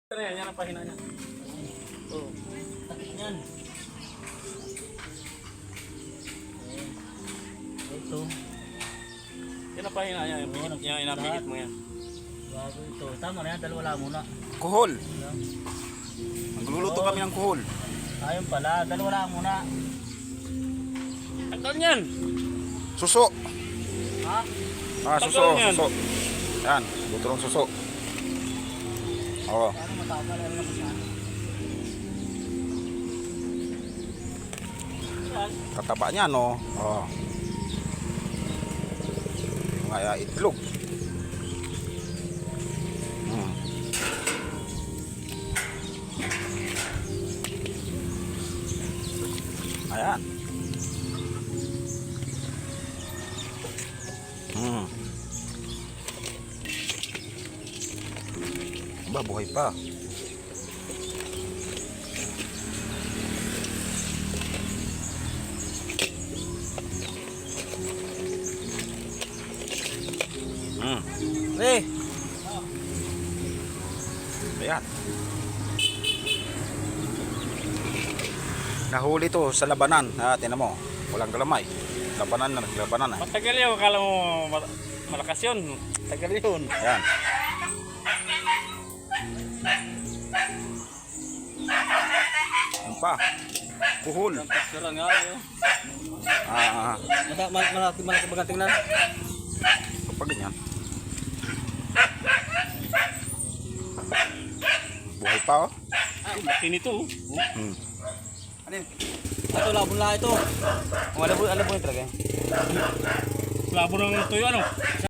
Yan ang pahina niya. Oo. Sakit yan. Ito. Yan ang pahina niya. Yung inapigit mo yan. Bago ito. Tama na yan. Dalawa muna. Kuhol. Yan. Magluluto kami ng kuhol. Ayun pala. Dalawa lang muna. Tanggal niyan. Suso. Ha? Suso. Tanggal yan. Suso. Yan. Luto ng suso. Oo. Paano matapal? Ano naman yan? Yan. Kataba niya, no? Oo. Yung itlog. Ayan. Ba, buhay pa. Eh! Ayan. Nahuli to sa labanan. Tingnan mo. Walang galamay. Labanan na. Labanan na. Matagal yun. Akala mo malakas yun. Tagal yun. Ayan. Yan pa. Kuhol. Picture nga yun. Malaki bagang tingnan. Kapag ganyan. Buhay pa, oh. Laki nito. Ano yun? Ito, labon lang ito. Kung alam mo yung talaga. Labo ng tuyo ano.